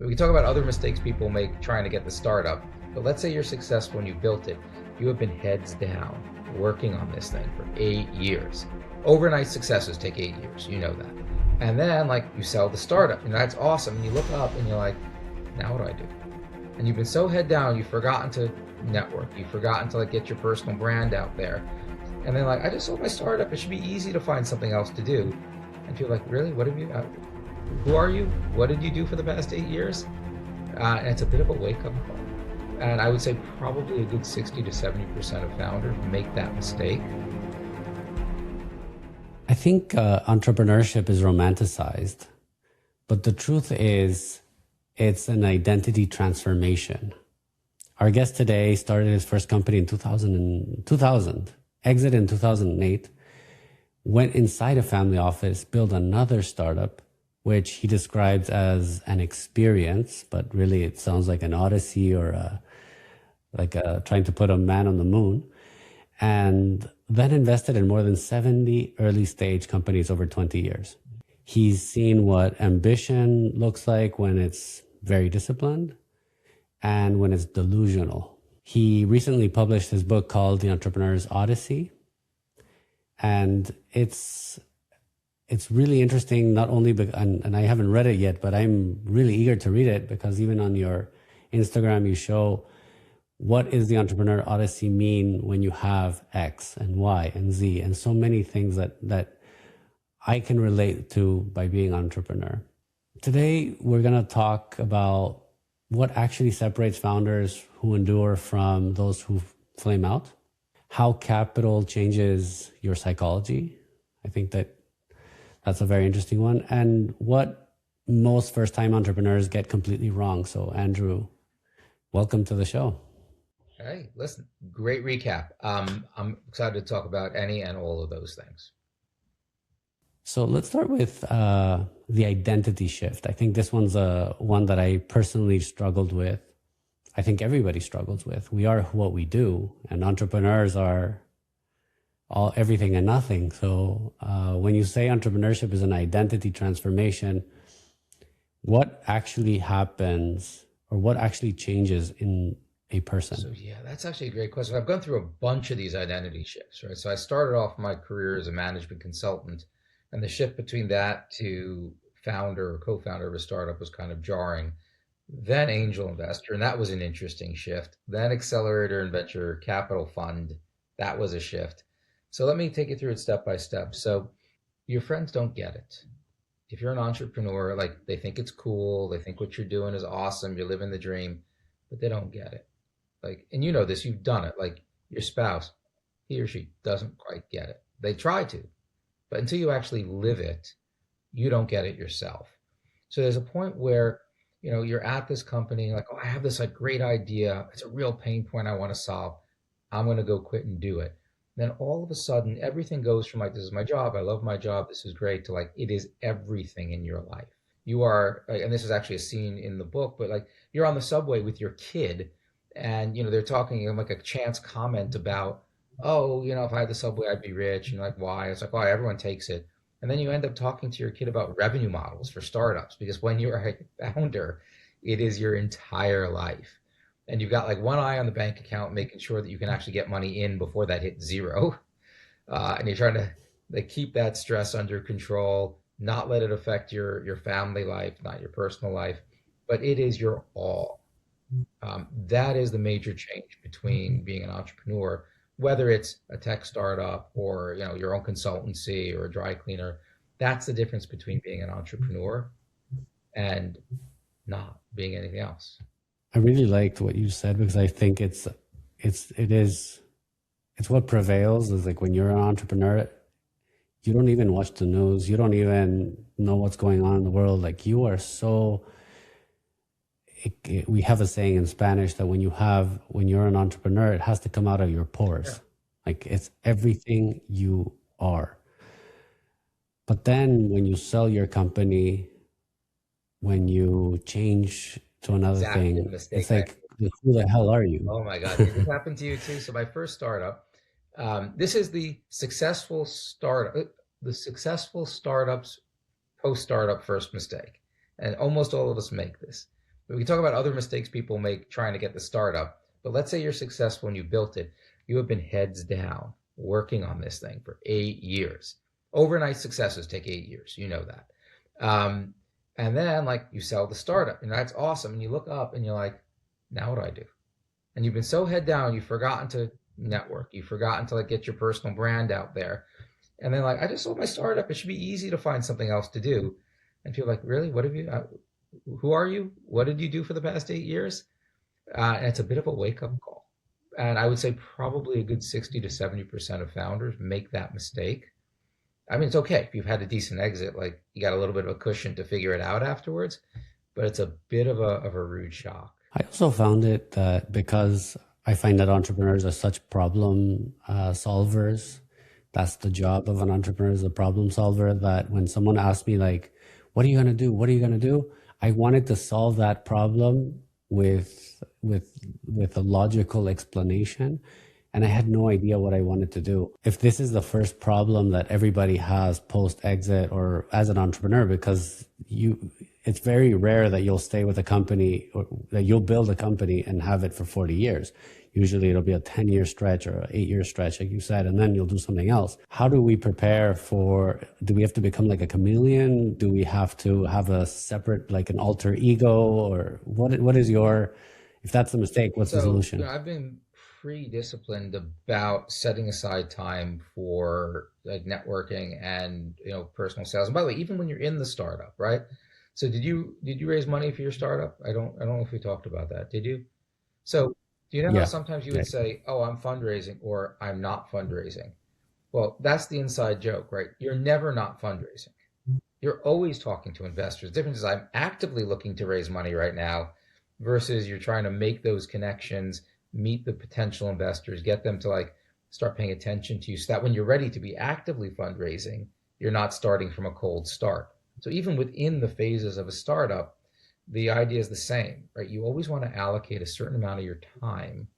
We can talk about other mistakes people make trying to get the startup, but let's say you're successful and you built it. You have been heads down working on this thing for 8 years. Overnight successes take 8 years, you know that. And then like you sell the startup, and that's awesome. And you look up and you're like, now what do I do? And you've been so head down, you've forgotten to network. You've forgotten to like get your personal brand out there. And then like, I just sold my startup. It should be easy to find something else to do. And you're like, really? What have you, who are you? What did you do for the past 8 years? And it's a bit of a wake up call. And I would say probably a good 60 to 70% of founders make that mistake. I think entrepreneurship is romanticized, but the truth is it's an identity transformation. Our guest today started his first company in 2000, exited in 2008, went inside a family office, built another startup, which he describes as an experience, but really it sounds like an odyssey or trying to put a man on the moon. And then invested in more than 70 early stage companies over 20 years. He's seen what ambition looks like when it's very disciplined and when it's delusional. He recently published his book called The Entrepreneur's Odyssey. And it's really interesting, not only, and I haven't read it yet, but I'm really eager to read it because even on your Instagram, you show what is the entrepreneur odyssey mean when you have X and Y and Z and so many things that I can relate to by being an entrepreneur. Today, we're going to talk about what actually separates founders who endure from those who flame out, how capital changes your psychology. I think that's a very interesting one, and what most first-time entrepreneurs get completely wrong. So, Andrew, welcome to the show. Hey, listen, great recap. I'm excited to talk about any and all of those things. So let's start with the identity shift. I think this one's one that I personally struggled with. I think everybody struggles with. We are what we do, and entrepreneurs are everything and nothing. So when you say entrepreneurship is an identity transformation, what actually happens or what actually changes in a person? So yeah, that's actually a great question. I've gone through a bunch of these identity shifts, right? So I started off my career as a management consultant, and the shift between that to founder or co-founder of a startup was kind of jarring. Then angel investor, and that was an interesting shift. Then accelerator and venture capital fund, that was a shift. So let me take you through it step by step. So your friends don't get it. If you're an entrepreneur, like they think it's cool, they think what you're doing is awesome, you're living the dream, but they don't get it. Like, and you know this, you've done it. Like your spouse, he or she doesn't quite get it. They try to, but until you actually live it, you don't get it yourself. So there's a point where, you know, you're at this company, like, oh, I have this like great idea. It's a real pain point I want to solve. I'm going to go quit and do it. Then all of a sudden, everything goes from like, this is my job. I love my job. This is great to like, it is everything in your life. You are, and this is actually a scene in the book, but like you're on the subway with your kid, and you know they're talking like a chance comment about, oh, you know, if I had the subway I'd be rich, and like why? It's like, why? Everyone takes it. And then you end up talking to your kid about revenue models for startups, because when you're a founder, it is your entire life, and you've got like one eye on the bank account making sure that you can actually get money in before that hits zero, and you're trying to like keep that stress under control, not let it affect your family life, not your personal life, but it is your all. That is the major change between being an entrepreneur, whether it's a tech startup or you know your own consultancy or a dry cleaner. That's the difference between being an entrepreneur and not being anything else. I really liked what you said because I think it's what prevails is like when you're an entrepreneur, you don't even watch the news, you don't even know what's going on in the world. Like you are so. We have a saying in Spanish that when you're an entrepreneur, it has to come out of your pores. Yeah. Like it's everything you are. But then when you sell your company, when you change to another thing, it's like, who the hell are you? Oh my God, did this happen to you too? So my first startup, this is the successful startup's post-startup first mistake. And almost all of us make this. We can talk about other mistakes people make trying to get the startup, but let's say you're successful and you built it. You have been heads down working on this thing for 8 years. Overnight successes take 8 years. You know that. And then like you sell the startup and that's awesome. And you look up and you're like, now what do I do? And you've been so head down, you've forgotten to network. You've forgotten to like get your personal brand out there. And then like, I just sold my startup. It should be easy to find something else to do. And feel like, really, what have you, who are you? What did you do for the past 8 years? And it's a bit of a wake up call. And I would say probably a good 60 to 70% of founders make that mistake. I mean, it's okay if you've had a decent exit, like you got a little bit of a cushion to figure it out afterwards, but it's a bit of a rude shock. I also found it that because I find that entrepreneurs are such problem solvers, that's the job of an entrepreneur, is a problem solver, that when someone asks me like, what are you going to do? What are you going to do? I wanted to solve that problem with a logical explanation, and I had no idea what I wanted to do. If this is the first problem that everybody has post exit or as an entrepreneur, because it's very rare that you'll stay with a company or that you'll build a company and have it for 40 years. Usually it'll be a 10-year stretch or an 8-year stretch, like you said, and then you'll do something else. How do we prepare do we have to become like a chameleon? Do we have to have a separate, like an alter ego? Or what is if that's the mistake, what's the solution? I've been pretty disciplined about setting aside time for like networking and, personal sales. And by the way, even when you're in the startup, right? So did you raise money for your startup? I don't know if we talked about that. Did you? So do you know how sometimes you would say, oh, I'm fundraising or I'm not fundraising? Well, that's the inside joke, right? You're never not fundraising. You're always talking to investors. The difference is I'm actively looking to raise money right now versus you're trying to make those connections, meet the potential investors, get them to like start paying attention to you so that when you're ready to be actively fundraising, you're not starting from a cold start. So even within the phases of a startup, the idea is the same, right? You always want to allocate a certain amount of your time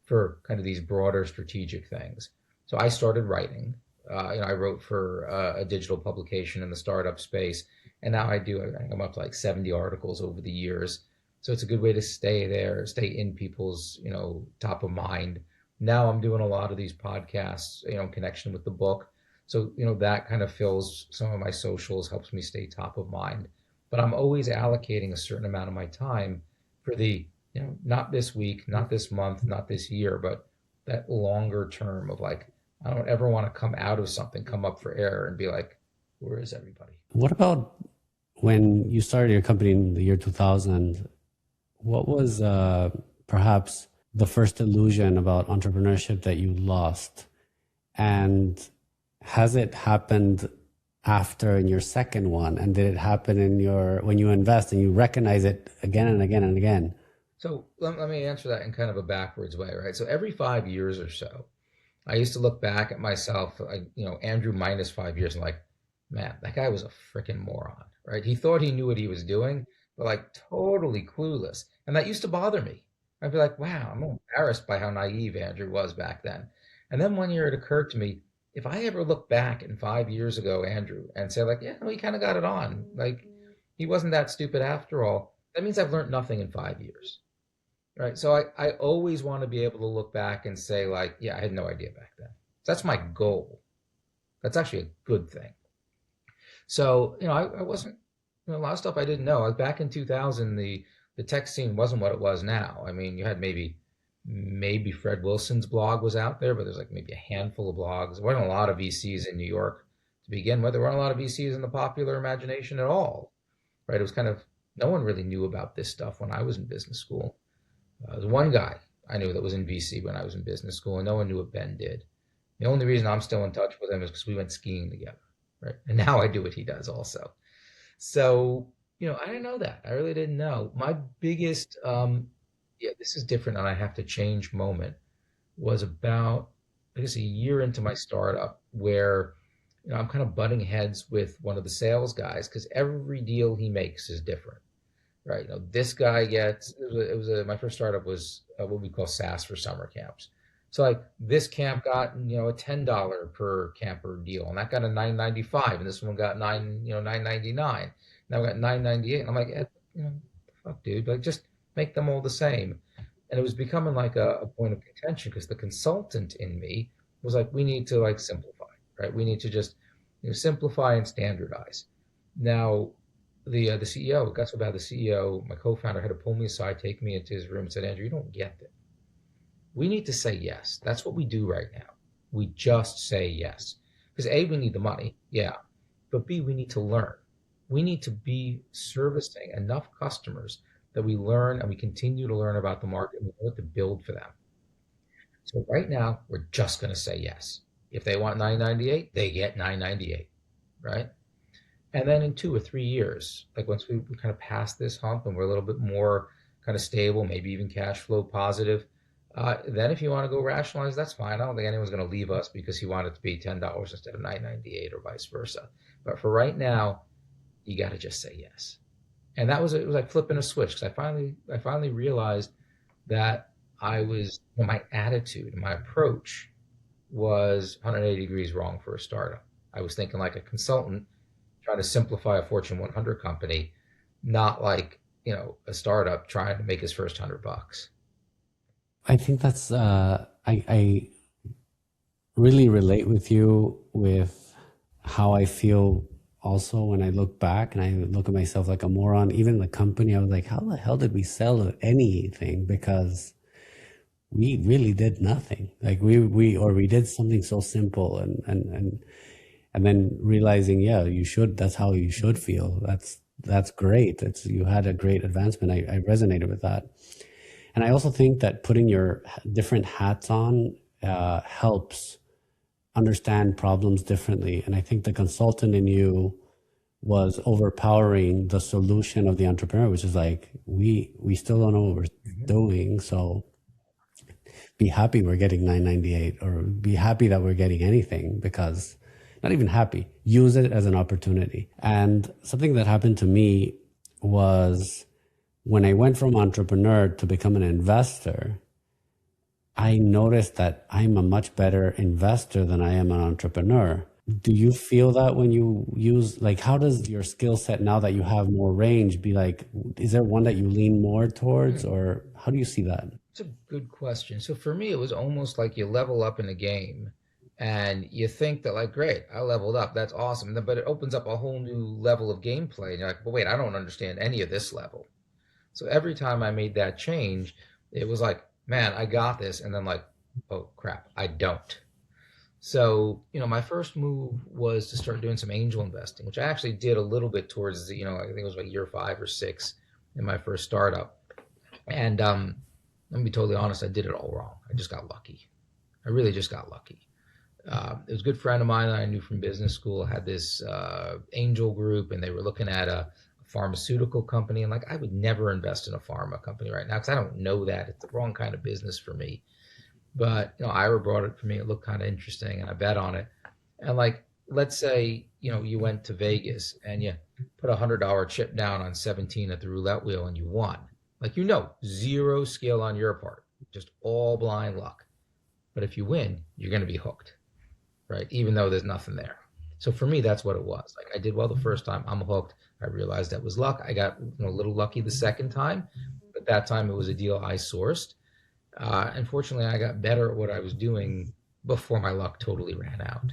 for kind of these broader strategic things. So I started writing. I wrote for a digital publication in the startup space, and now I'm up to like 70 articles over the years. So it's a good way to stay there, stay in people's, top of mind. Now I'm doing a lot of these podcasts, in connection with the book. So, that kind of fills some of my socials, helps me stay top of mind. But I'm always allocating a certain amount of my time for the, not this week, not this month, not this year, but that longer term of like, I don't ever want to come out of something, come up for air and be like, where is everybody? What about when you started your company in the year 2000? What was perhaps the first illusion about entrepreneurship that you lost? And has it happened after in your second one? And did it happen when you invest and you recognize it again and again and again? So let me answer that in kind of a backwards way, right? So every 5 years or so, I used to look back at myself, Andrew minus 5 years, and like, man, that guy was a freaking moron, right? He thought he knew what he was doing, but like totally clueless. And that used to bother me. I'd be like, wow, I'm embarrassed by how naive Andrew was back then. And then one year it occurred to me, if I ever look back in 5 years ago, Andrew, and say like, yeah, no, he kind of got it on. Like he wasn't that stupid after all. That means I've learned nothing in 5 years. Right. So I always want to be able to look back and say like, yeah, I had no idea back then. So that's my goal. That's actually a good thing. So, I wasn't, a lot of stuff I didn't know. Like back in 2000, the tech scene wasn't what it was now. I mean, you had maybe Fred Wilson's blog was out there, but there's like maybe a handful of blogs. There weren't a lot of VCs in New York to begin with. There weren't a lot of VCs in the popular imagination at all. Right. It was kind of, no one really knew about this stuff when I was in business school. There's one guy I knew that was in VC when I was in business school, and no one knew what Ben did. The only reason I'm still in touch with him is because we went skiing together, right? And now I do what he does also. So, I didn't know that. I really didn't know. My biggest, this is different and I have to change moment was about, I guess, a year into my startup where, I'm kind of butting heads with one of the sales guys because every deal he makes is different. Right. This guy gets, my first startup was what we call SaaS for summer camps. So like this camp got, a $10 per camper deal, and that got a $9.95, and this one got $9.99. Now we got $9.98. And I'm like, fuck, dude, like just make them all the same. And it was becoming like a point of contention because the consultant in me was like, we need to like simplify, right? We need to just simplify and standardize. Now, the CEO, it got so bad, the CEO, my co-founder, had to pull me aside, take me into his room, and said, Andrew, you don't get it. We need to say yes. That's what we do right now. We just say yes. Because A, we need the money, yeah. But B, we need to learn. We need to be servicing enough customers that we learn and we continue to learn about the market and we know what to build for them. So right now, we're just going to say yes. If they want 998, they get 998, right? And then in 2 or 3 years, like once we kind of pass this hump and we're a little bit more kind of stable, maybe even cash flow positive, then if you want to go rationalize, that's fine. I don't think anyone's going to leave us because he wanted to be $10 instead of 998 or vice versa. But for right now, you got to just say yes. And that was it was like flipping a switch because I finally realized that my attitude and my approach was 180 degrees wrong for a startup. I was thinking like a consultant trying to simplify a Fortune 100 company, not like, a startup trying to make his first $100. I think that's I really relate with you with how I feel also when I look back and I look at myself like a moron. Even the company, I was like, how the hell did we sell anything? Because we really did nothing. Like we did something so simple and then realizing, yeah, that's how you should feel. That's great. You had a great advancement. I resonated with that. And I also think that putting your different hats on helps understand problems differently. And I think the consultant in you was overpowering the solution of the entrepreneur, which is like, we still don't know what we're doing. So be happy we're getting 998 or be happy that we're getting anything, because not even happy, use it as an opportunity. And something that happened to me was when I went from entrepreneur to become an investor, I noticed that I'm a much better investor than I am an entrepreneur. Do you feel that when you use, like, how does your skill set now that you have more range be like, is there one that you lean more towards, or how do you see that? It's a good question. So for me, it was almost like you level up in a game and you think that like, great, I leveled up. That's awesome. But it opens up a whole new level of gameplay. And you're like, but wait, I don't understand any of this level. So every time I made that change, it was like, man, I got this. And then like, oh crap, I don't. So, my first move was to start doing some angel investing, which I actually did a little bit towards I think it was like year 5 or 6 in my first startup. And let me be totally honest, I did it all wrong. I just got lucky. I really just got lucky. It was a good friend of mine that I knew from business school, had this angel group, and they were looking at a pharmaceutical company. And like, I would never invest in a pharma company right now because I don't know that. It's the wrong kind of business for me. But, Ira brought it for me. It looked kind of interesting, and I bet on it. And like, let's say, you went to Vegas and you put $100 chip down on 17 at the roulette wheel and you won. Like, zero skill on your part, just all blind luck. But if you win, you're going to be hooked, right? Even though there's nothing there. So for me, that's what it was. Like, I did well the first time, I'm hooked. I realized that was luck. I got a little lucky the second time, but that time it was a deal I sourced. Unfortunately, I got better at what I was doing before my luck totally ran out.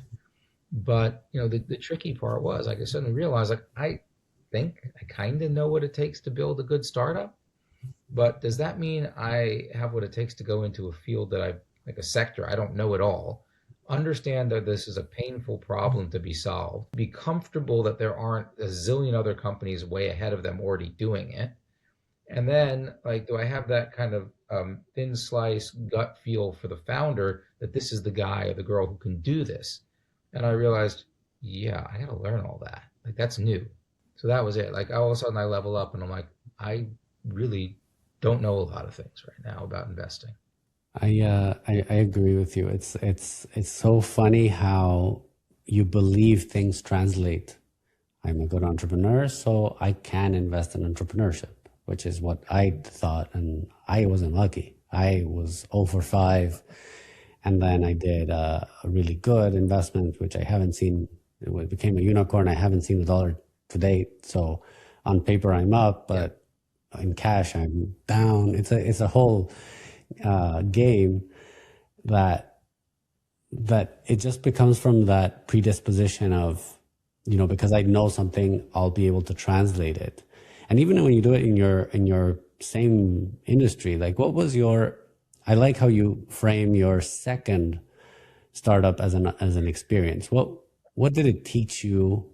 But, the tricky part was, like, I suddenly realized, like, I think I kind of know what it takes to build a good startup. But does that mean I have what it takes to go into a field that like a sector I don't know at all? Understand that this is a painful problem to be solved. Be comfortable that there aren't a zillion other companies way ahead of them already doing it. And then, like, do I have that kind of thin slice gut feel for the founder that this is the guy or the girl who can do this? And I realized, yeah, I got to learn all that. Like, that's new. So that was it. Like, all of a sudden I level up and I'm like, I really don't know a lot of things right now about investing. I agree with you. It's so funny how you believe things translate. I'm a good entrepreneur, so I can invest in entrepreneurship, which is what I thought, and I wasn't lucky. I was 0 for 5, and then I did a really good investment, which I haven't seen. It became a unicorn. I haven't seen $1 to date. So on paper, I'm up, but in cash, I'm down. It's a whole game that it just becomes from that predisposition of, because I know something, I'll be able to translate it. And even when you do it in your same industry, like what was your, I like how you frame your second startup as an experience. What did it teach you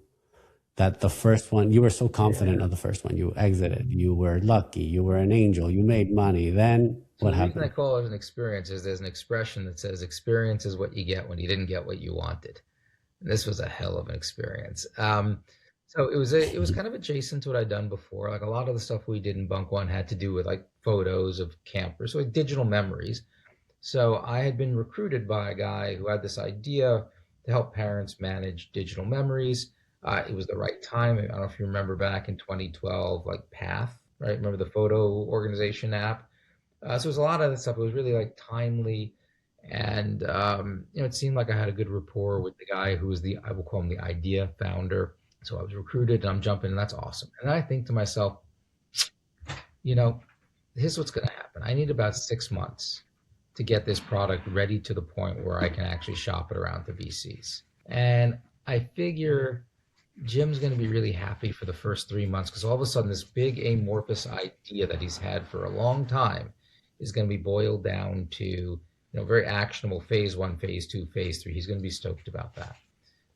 that the first one, you were so confident of the first one, you exited, you were lucky, you were an angel, you made money. Then So what the reason I happened? call it an experience is there's an expression that says experience is what you get when you didn't get what you wanted. And this was a hell of an experience. So it was kind of adjacent to what I'd done before. Like a lot of the stuff we did in Bunk One had to do with like photos of campers, so like digital memories. So I had been recruited by a guy who had this idea to help parents manage digital memories. It was the right time. I don't know if you remember back in 2012, like Path, right? Remember the photo organization app? So it was a lot of the stuff. It was really like timely, and it seemed like I had a good rapport with the guy who was I will call him the idea founder. So I was recruited, and I'm jumping, and that's awesome. And I think to myself, you know, here's what's going to happen. I need about 6 months to get this product ready to the point where I can actually shop it around to VCs. And I figure Jim's going to be really happy for the first 3 months because all of a sudden this big amorphous idea that he's had for a long time is going to be boiled down to very actionable phase one, phase two, phase three. He's going to be stoked about that.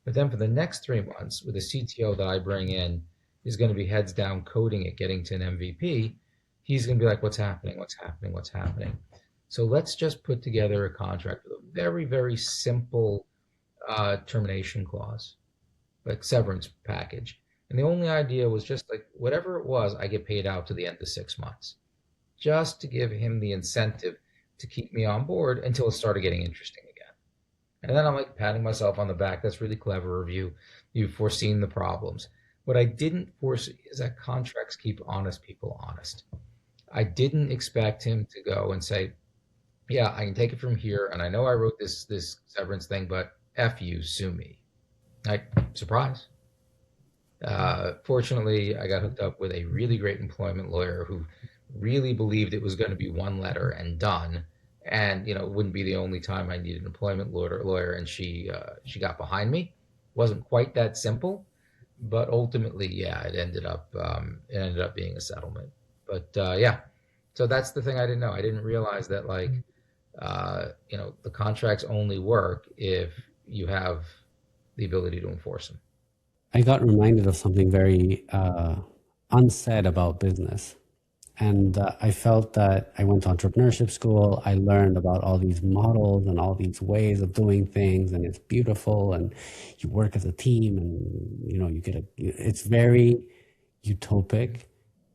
But then for the next 3 months, with the CTO that I bring in, is going to be heads down coding it, getting to an MVP. He's going to be like, what's happening? What's happening? What's happening? So let's just put together a contract with a very, very simple termination clause, like severance package. And the only idea was just like whatever it was, I get paid out to the end of 6 months, just to give him the incentive to keep me on board until it started getting interesting again. And then I'm like patting myself on the back. That's really clever of you. You've foreseen the problems. What I didn't foresee is that contracts keep honest people honest. I didn't expect him to go and say, yeah, I can take it from here. And I know I wrote this severance thing, but F you, sue me. Like, surprise. Fortunately, I got hooked up with a really great employment lawyer who really believed it was going to be one letter and done, and it wouldn't be the only time I needed an employment lawyer. And she got behind me. Wasn't quite that simple, but ultimately, yeah, it ended up being a settlement. But yeah, so that's the thing I didn't know. I didn't realize that the contracts only work if you have the ability to enforce them. I got reminded of something very unsaid about business. And I felt that I went to entrepreneurship school. I learned about all these models and all these ways of doing things, and it's beautiful. And you work as a team, and you get it's very utopic.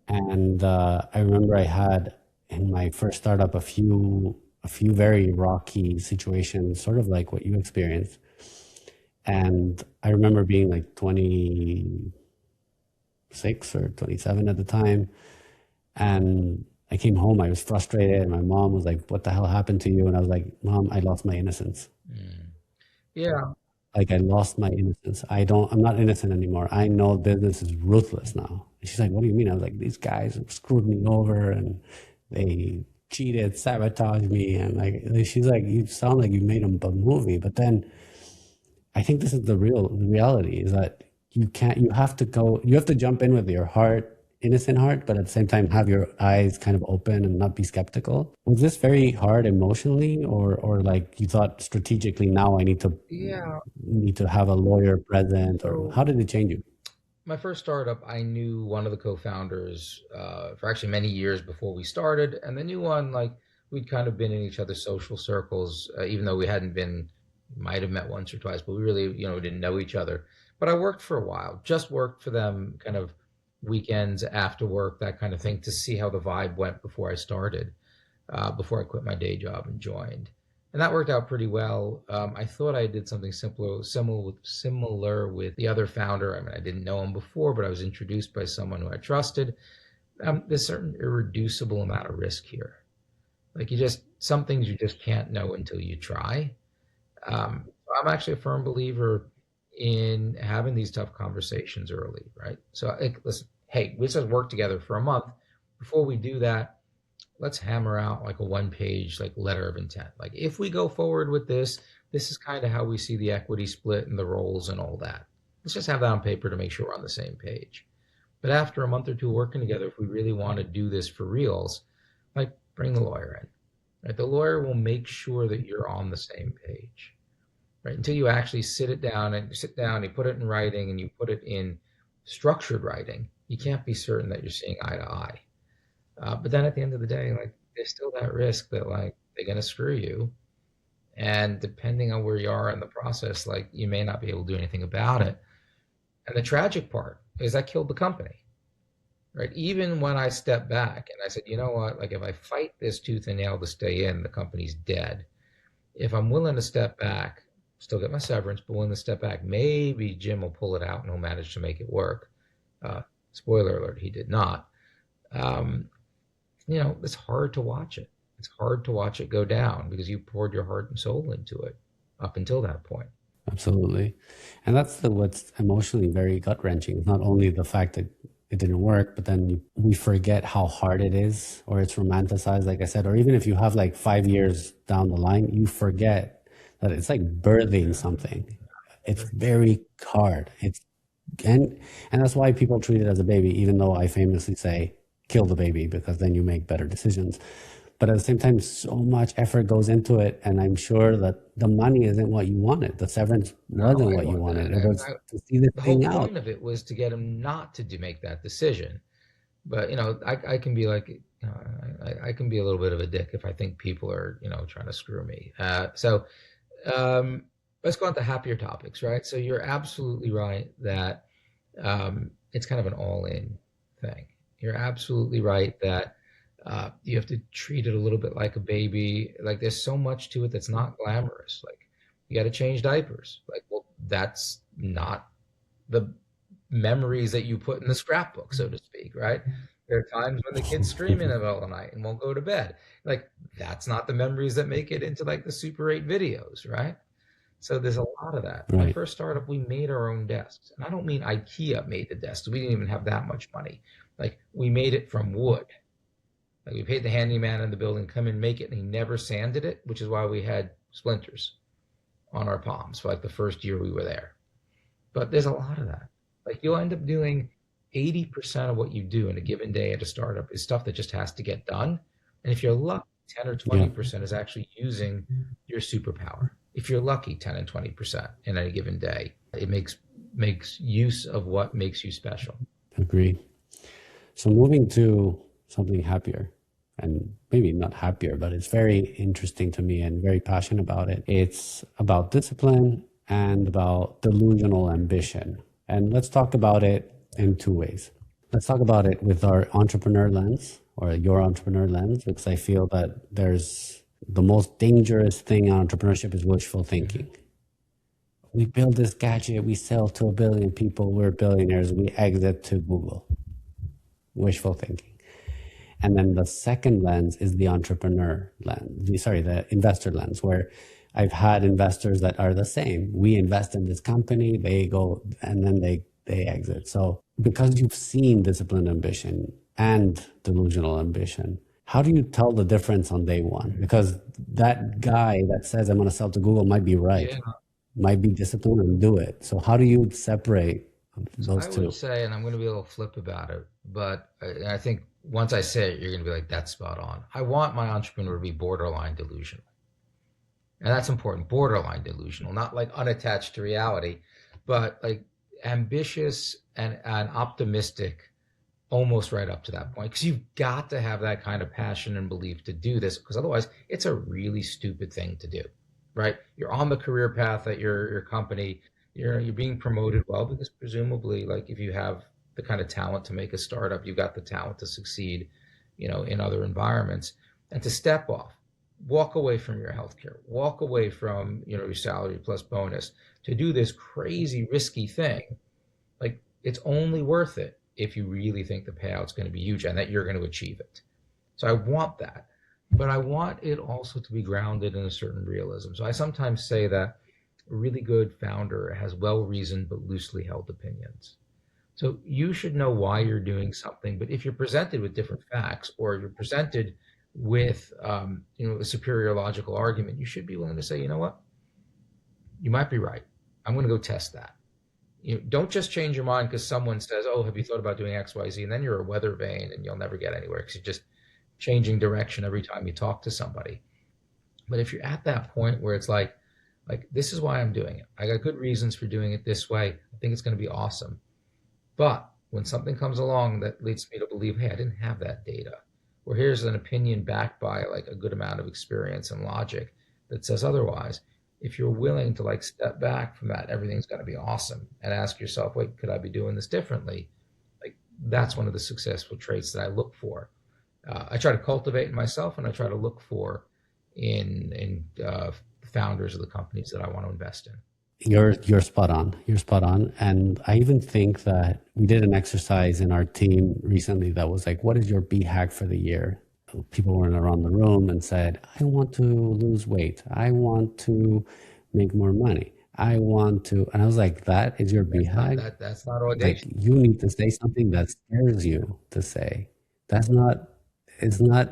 And I remember I had in my first startup a few very rocky situations, sort of like what you experienced. And I remember being like 26 or 27 at the time. And I came home, I was frustrated. And my mom was like, what the hell happened to you? And I was like, Mom, I lost my innocence. Mm. Yeah. Like I lost my innocence. I'm not innocent anymore. I know business is ruthless now. And she's like, what do you mean? I was like, these guys screwed me over and they cheated, sabotaged me. And she's like, you sound like you made a movie. But then I think this is the reality is that you have to jump in with your innocent heart, but at the same time have your eyes kind of open and not be skeptical. Was this very hard emotionally, or like you thought strategically, now I Yeah. need to have a lawyer present, or So how did it change you? my first startup, I knew one of the co-founders for actually many years before we started, and the new one, like we'd kind of been in each other's social circles, even though we hadn't been, might have met once or twice, but we really, didn't know each other. But I worked for a while, just worked for them, kind of weekends after work, that kind of thing, to see how the vibe went before I started, before I quit my day job and joined. And that worked out pretty well. I thought I did something similar with the other founder. I mean, I didn't know him before, but I was introduced by someone who I trusted. There's a certain irreducible amount of risk here. Like some things you just can't know until you try. I'm actually a firm believer in having these tough conversations early, right? So, like, listen, hey, we just worked together for a month. before we do that, let's hammer out like a one-page like letter of intent. Like if we go forward with this, this is kind of how we see the equity split and the roles and all that. Let's just have that on paper to make sure we're on the same page. But after a month or two working together, if we really want to do this for reals, like bring the lawyer in. Right? The lawyer will make sure that you're on the same page. Right? Until you actually sit down, you put it in writing and you put it in structured writing, you can't be certain that you're seeing eye to eye. But then at the end of the day, like there's still that risk that like they're gonna screw you. And depending on where you are in the process, like you may not be able to do anything about it. And the tragic part is I killed the company. Right. Even when I stepped back and I said, you know what, like if I fight this tooth and nail to stay in, the company's dead. If I'm willing to step back, still get my severance, but willing to step back, maybe Jim will pull it out and he'll manage to make it work. Spoiler alert, he did not. It's hard to watch it. It's hard to watch it go down because you poured your heart and soul into it up until that point. Absolutely. And that's what's emotionally very gut-wrenching. Not only the fact that it didn't work, but then we forget how hard it is, or it's romanticized, like I said, or even if you have like 5 years down the line, you forget that it's like birthing something. It's very hard. And that's why people treat it as a baby, even though I famously say, kill the baby, because then you make better decisions. But at the same time, so much effort goes into it, and I'm sure that the money isn't what you wanted. The severance wasn't what you wanted. It was to see this The whole thing out. point of it was to get him not to make that decision. But I can be like, I can be a little bit of a dick if I think people are trying to screw me. So let's go on to happier topics, right? So you're absolutely right that it's kind of an all-in thing. You're absolutely right that you have to treat it a little bit like a baby. Like there's so much to it that's not glamorous. Like you got to change diapers. Like, well, that's not the memories that you put in the scrapbook, so to speak, right? There are times when the kid's screaming in the middle of the night and won't go to bed. Like that's not the memories that make it into like the Super 8 videos, right? So there's a lot of that. Right. My first startup, we made our own desks. And I don't mean IKEA made the desks. We didn't even have that much money. Like we made it from wood. Like we paid the handyman in the building come and make it, and he never sanded it, which is why we had splinters on our palms for like the first year we were there. But there's a lot of that. Like you'll end up doing 80% of what you do in a given day at a startup is stuff that just has to get done. And if you're lucky, 10 or 20% is actually using your superpower. If you're lucky, 10 and 20% in any given day, it makes use of what makes you special. Agree. So moving to something happier, and maybe not happier, but it's very interesting to me and very passionate about it. It's about discipline and about delusional ambition. And let's talk about it in two ways. Let's talk about it with our entrepreneur lens, or your entrepreneur lens, because I feel that there's the most dangerous thing in entrepreneurship is wishful thinking. We build this gadget, we sell to 1 billion people, we're billionaires, we exit to Google. Wishful thinking. And then the second lens is the entrepreneur lens, the investor lens, where I've had investors that are the same. We invest in this company, they go, and then they exit. So because you've seen disciplined ambition and delusional ambition, how do you tell the difference on day one? Because that guy that says I'm going to sell to Google might be right, might be disciplined and do it. So how do you separate those two? I would say, and I'm going to be a little flip about it, but I think once I say it, you're going to be like, that's spot on. I want my entrepreneur to be borderline delusional. And that's important, borderline delusional, not like unattached to reality, but like ambitious and optimistic almost right up to that point. Because you've got to have that kind of passion and belief to do this, because otherwise it's a really stupid thing to do, right? You're on the career path at your company, you're being promoted well, because presumably, like if you have the kind of talent to make a startup, you've got the talent to succeed, in other environments. And to step off, walk away from your healthcare, walk away from, your salary plus bonus to do this crazy risky thing. Like it's only worth it if you really think the payout's going to be huge and that you're going to achieve it. So I want that, but I want it also to be grounded in a certain realism. So I sometimes say that a really good founder has well-reasoned but loosely held opinions. So you should know why you're doing something. But if you're presented with different facts, or you're presented with a superior logical argument, you should be willing to say, you know what, you might be right. I'm going to go test that. Don't just change your mind because someone says, "Oh, have you thought about doing X, Y, Z?" And then you're a weather vane and you'll never get anywhere because you're just changing direction every time you talk to somebody. But if you're at that point where it's like this is why I'm doing it. I got good reasons for doing it this way. I think it's going to be awesome. But when something comes along that leads me to believe, hey, I didn't have that data, or here's an opinion backed by like a good amount of experience and logic that says otherwise, if you're willing to like step back from that, everything's going to be awesome, and ask yourself, wait, could I be doing this differently? Like that's one of the successful traits that I look for. I try to cultivate in myself, and I try to look for in founders of the companies that I want to invest in. You're spot on. You're spot on. And I even think that we did an exercise in our team recently that was like, what is your B hack for the year? People went around the room and said, I want to lose weight. I want to make more money. I want to, and I was like, that is your B hack? That's not Like, audacious. you need to say something that scares you to say. That's not, it's not,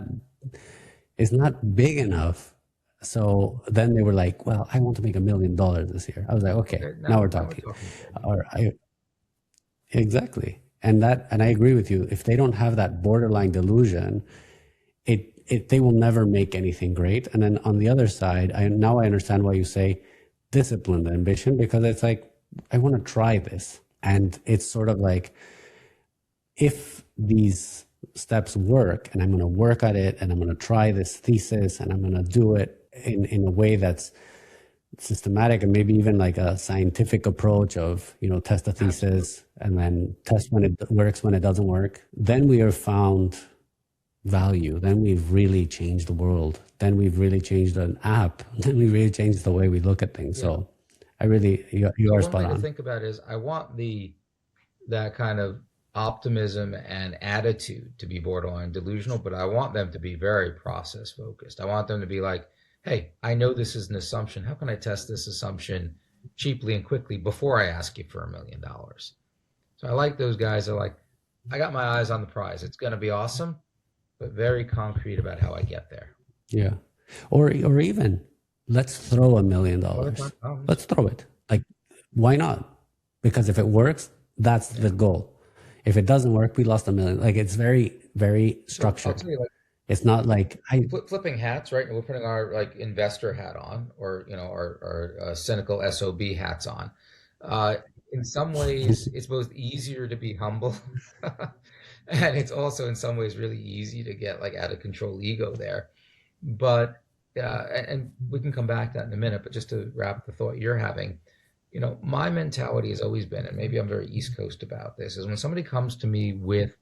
it's not big enough. So then they were like, well, I want to make $1 million this year. I was like, okay, now we're talking. Or exactly. And I agree with you. If they don't have that borderline delusion, they will never make anything great. And then on the other side, now I understand why you say disciplined ambition, because it's like, I want to try this. And it's sort of like, if these steps work, and I'm going to work at it, and I'm going to try this thesis, and I'm going to do it in a way that's systematic, and maybe even like a scientific approach of, test a thesis and then test when it works, when it doesn't work, then we have found value. Then we've really changed the world. Then we've really changed an app. Then we really changed the way we look at things. Yeah. So you are spot on. One way to think about it is, I want that kind of optimism and attitude to be borderline delusional, but I want them to be very process focused. I want them to be like, hey, I know this is an assumption. How can I test this assumption cheaply and quickly before I ask you for $1 million? So I like those guys that are like, I got my eyes on the prize. It's going to be awesome, but very concrete about how I get there. Yeah. Or even, let's throw $1 million. Let's throw it. Like, why not? Because if it works, that's the goal. If it doesn't work, we lost $1 million. Like, it's very, very structured. It's not like flipping hats, right? We're putting our like investor hat on, or our cynical SOB hats on. In some ways, it's both easier to be humble, and it's also in some ways really easy to get like out of control ego there. But and we can come back to that in a minute. But just to wrap the thought you're having, my mentality has always been, and maybe I'm very East Coast about this, is when somebody comes to me with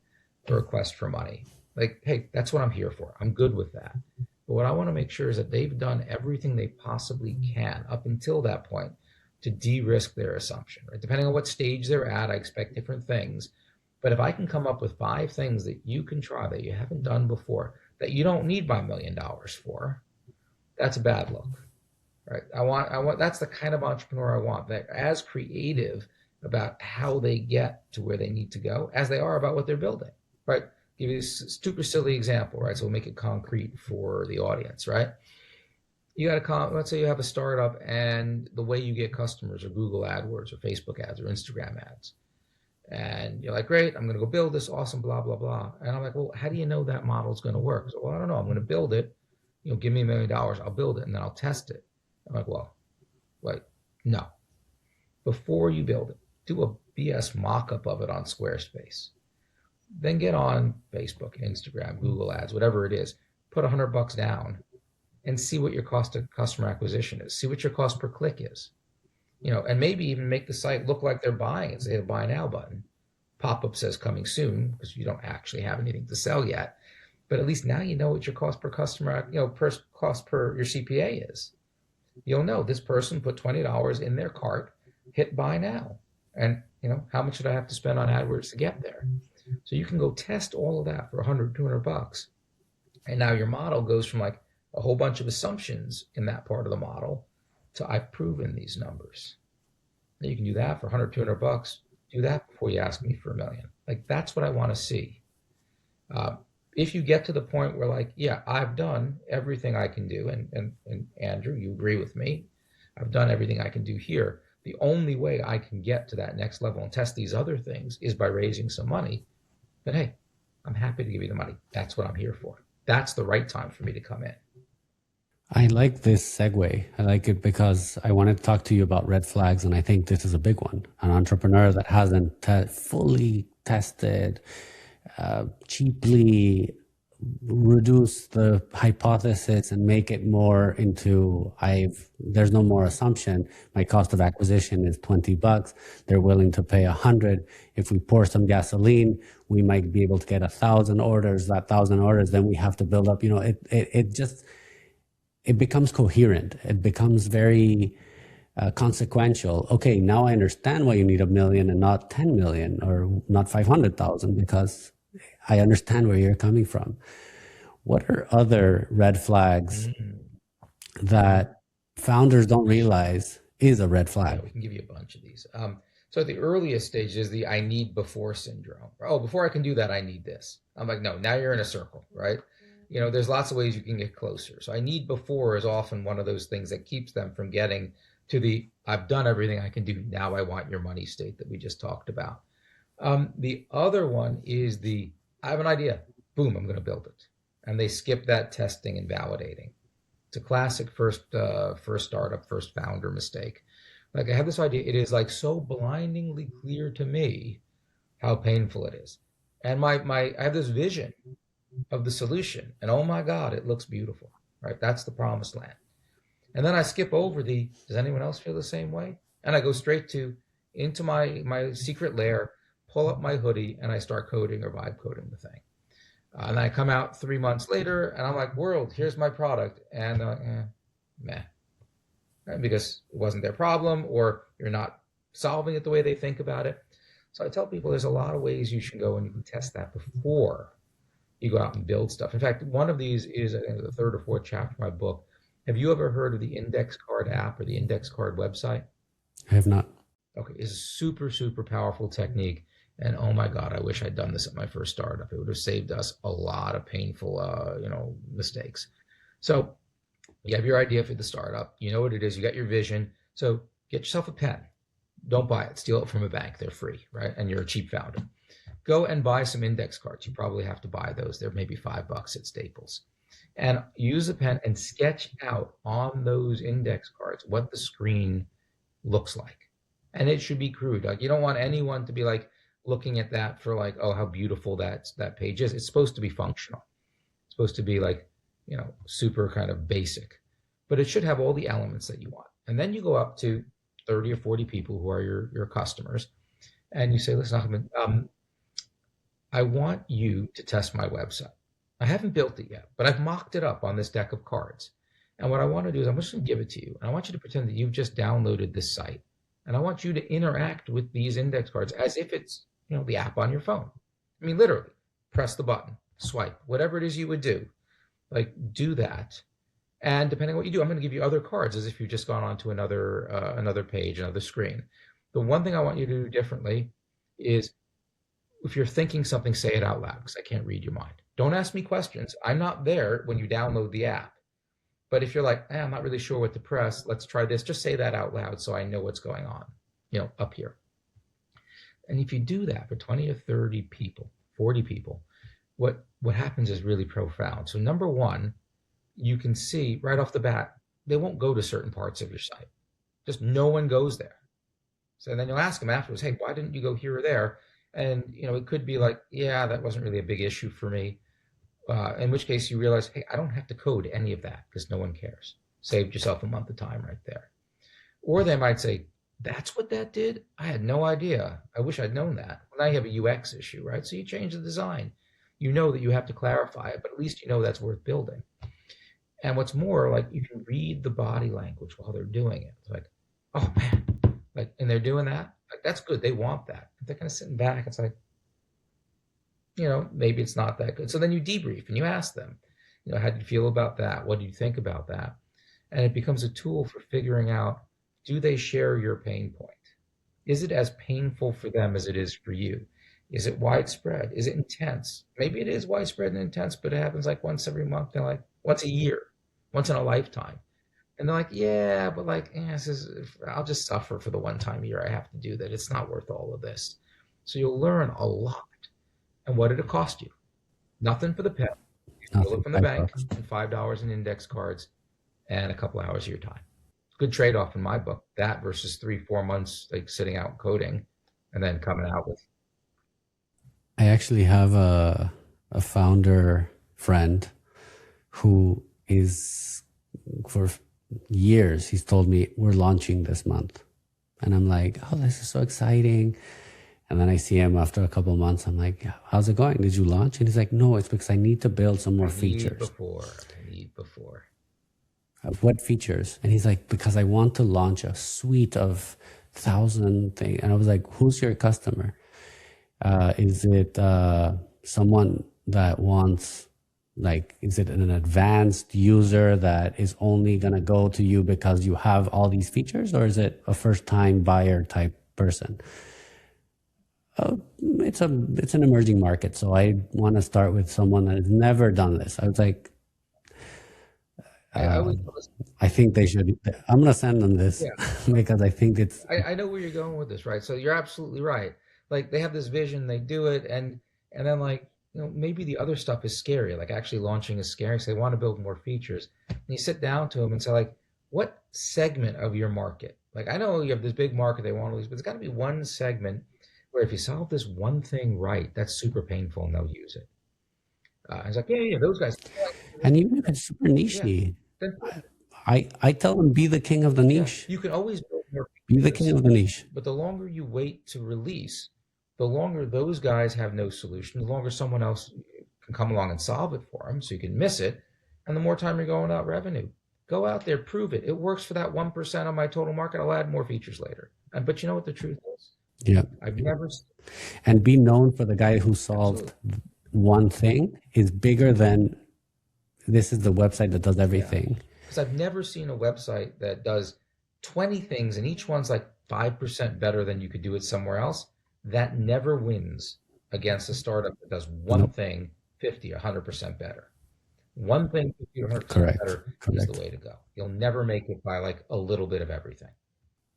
a request for money, like, hey, that's what I'm here for. I'm good with that. But what I want to make sure is that they've done everything they possibly can up until that point to de-risk their assumption, right? Depending on what stage they're at, I expect different things. But if I can come up with 5 things that you can try that you haven't done before, that you don't need my $1 million for, that's a bad look, right? I want that's the kind of entrepreneur I want, that as creative about how they get to where they need to go as they are about what they're building, right? Give you a super silly example, right? So we'll make it concrete for the audience, right? Let's say you have a startup, and the way you get customers are Google AdWords or Facebook ads or Instagram ads. And you're like, great, I'm going to go build this awesome, blah, blah, blah. And I'm like, well, how do you know that model is going to work? So, well, I don't know. I'm going to build it. Give me $1 million. I'll build it, and then I'll test it. I'm like, well, wait, no. Before you build it, do a BS mock-up of it on Squarespace. Then get on Facebook, Instagram, Google ads, whatever it is, put $100 down and see what your cost of customer acquisition is. See what your cost per click is, and maybe even make the site look like they're buying it. Say the buy now button. Pop-up says coming soon, because you don't actually have anything to sell yet. But at least now you know what your cost per customer, cost per your CPA is. You'll know this person put $20 in their cart, hit buy now. And, how much did I have to spend on AdWords to get there? So you can go test all of that for $100, $200. And now your model goes from like a whole bunch of assumptions in that part of the model to I've proven these numbers. And you can do that for $100, $200. do that before you ask me for a million. Like, that's what I want to see. Uh, if you get to the point where, like, yeah, I've done everything I can do, and Andrew, you agree with me, I've done everything I can do here. The only way I can get to that next level and test these other things is by raising some money. Then, hey, I'm happy to give you the money. That's what I'm here for. That's the right time for me to come in. I like this segue. I like it because I wanted to talk to you about red flags, and I think this is a big one. An entrepreneur that hasn't fully tested, cheaply reduce the hypothesis and make it more into there's no more assumption. My cost of acquisition is $20. They're willing to pay 100. If we pour some gasoline, we might be able to get 1,000 orders. That 1,000 orders, then we have to build up, it becomes coherent. It becomes very consequential. Okay, now I understand why you need 1 million and not 10 million or not 500,000, because I understand where you're coming from. What are other red flags that founders don't realize is a red flag? Yeah, we can give you a bunch of these. So at the earliest stages, the I need before syndrome. Oh, before I can do that, I need this. I'm like, no, now you're in a circle, right? There's lots of ways you can get closer. So I need before is often one of those things that keeps them from getting to the I've done everything I can do, now I want your money state that we just talked about. The other one is the I have an idea, boom, I'm going to build it. And they skip that testing and validating. It's a classic first startup, first founder mistake. Like, I have this idea, it is like so blindingly clear to me how painful it is. And I have this vision of the solution, and oh my God, it looks beautiful, right? That's the promised land. And then I skip over does anyone else feel the same way? And I go straight into my secret lair, pull up my hoodie, and I start coding or vibe coding the thing. And I come out 3 months later, and I'm like, world, here's my product. And they're like, meh. Right? Because it wasn't their problem, or you're not solving it the way they think about it. So I tell people there's a lot of ways you should go and you can test that before you go out and build stuff. In fact, one of these is, I think, the third or fourth chapter of my book. Have you ever heard of the index card app or the index card website? I have not. Okay, it's a super, super powerful technique. And oh my God, I wish I'd done this at my first startup. It would have saved us a lot of painful, mistakes. So you have your idea for the startup. You know what it is. You got your vision. So get yourself a pen. Don't buy it. Steal it from a bank. They're free, right? And you're a cheap founder. Go and buy some index cards. You probably have to buy those. They're maybe $5 at Staples. And use a pen and sketch out on those index cards what the screen looks like. And it should be crude. Like, you don't want anyone to be like looking at that for like, oh, how beautiful that page is. It's supposed to be functional. It's supposed to be like, super kind of basic. But it should have all the elements that you want. And then you go up to 30 or 40 people who are your customers. And you say, listen, Ahmad, I want you to test my website. I haven't built it yet, but I've mocked it up on this deck of cards. And what I want to do is I'm just going to give it to you. And I want you to pretend that you've just downloaded this site. And I want you to interact with these index cards as if it's, the app on your phone. I mean, literally, press the button, swipe, whatever it is you would do. Like, do that. And depending on what you do, I'm going to give you other cards as if you've just gone on to another page, another screen. The one thing I want you to do differently is, if you're thinking something, say it out loud, because I can't read your mind. Don't ask me questions. I'm not there when you download the app. But if you're like, I'm not really sure what to press, let's try this. Just say that out loud so I know what's going on, up here. And if you do that for 20 or 30 people, 40 people, what happens is really profound. So number one, you can see right off the bat, they won't go to certain parts of your site. Just no one goes there. So then you'll ask them afterwards, hey, why didn't you go here or there? And, it could be like, yeah, that wasn't really a big issue for me. In which case you realize, hey, I don't have to code any of that because no one cares. Saved yourself a month of time right there. Or they might say, that's what that did? I had no idea. I wish I'd known that. Well, now you have a UX issue, right? So you change the design. You know that you have to clarify it, but at least you know that's worth building. And what's more, like, you can read the body language while they're doing it. It's like, oh man, like, and they're doing that. Like, that's good. They want that. If they're kind of sitting back, it's like, maybe it's not that good. So then you debrief and you ask them, how do you feel about that? What do you think about that? And it becomes a tool for figuring out, do they share your pain point? Is it as painful for them as it is for you? Is it widespread? Is it intense? Maybe it is widespread and intense, but it happens like once every month. They're like once a year, once in a lifetime. And they're like, yeah, but like, I'll just suffer for the one time a year I have to do that. It's not worth all of this. So you'll learn a lot. And what did it cost you? Nothing for the pet. You steal it Nothing. from the bank and $5 in index cards and a couple hours of your time. Good trade-off in my book. That versus 3, 4 months like sitting out coding and then coming out with. I actually have a founder friend who is, for years, he's told me, we're launching this month. And I'm like, oh, this is so exciting. And then I see him after a couple of months. I'm like, how's it going? Did you launch? And he's like, no, it's because I need to build some more features. I need before. What features? And he's like, because I want to launch a suite of 1,000 things. And I was like, who's your customer? Is it someone that wants, like, is it an advanced user that is only going to go to you because you have all these features? Or is it a first-time buyer type person? It's an emerging market. So I want to start with someone that has never done this. I was like, I think they should. I'm going to send them this because I think it's. I know where you're going with this, right? So you're absolutely right. Like they have this vision, they do it, and then like maybe the other stuff is scary. Like actually launching is scary. So they want to build more features. And you sit down to them and say like, what segment of your market? Like I know you have this big market they want all these, but there's got to be one segment where if you solve this one thing right, that's super painful and they'll use it. It's like yeah, those guys. And even if it's super niche. I tell them, be the king of the niche. You can always build more features, be the king of the niche. But the longer you wait to release, the longer those guys have no solution, the longer someone else can come along and solve it for them so you can miss it. And the more time you're going out revenue. Go out there, prove it. It works for that 1% of my total market. I'll add more features later. But you know what the truth is? Yeah. I've never. And be known for the guy who solved one thing is bigger than this is the website that does everything. Because I've never seen a website that does 20 things and each one's like 5% better than you could do it somewhere else. That never wins against a startup that does one thing 50, 100% better. One thing 50 or 100% better is the way to go. You'll never make it by like a little bit of everything.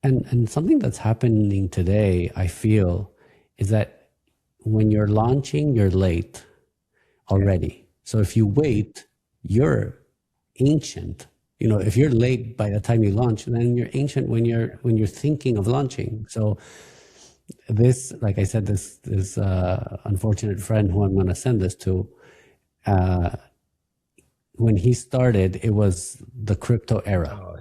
And something that's happening today, I feel, is that when you're launching, you're late already. So if you wait, you're ancient. If you're late by the time you launch, then you're ancient when you're thinking of launching. So this, like I said, this unfortunate friend who I'm going to send this to, when he started, it was the crypto era.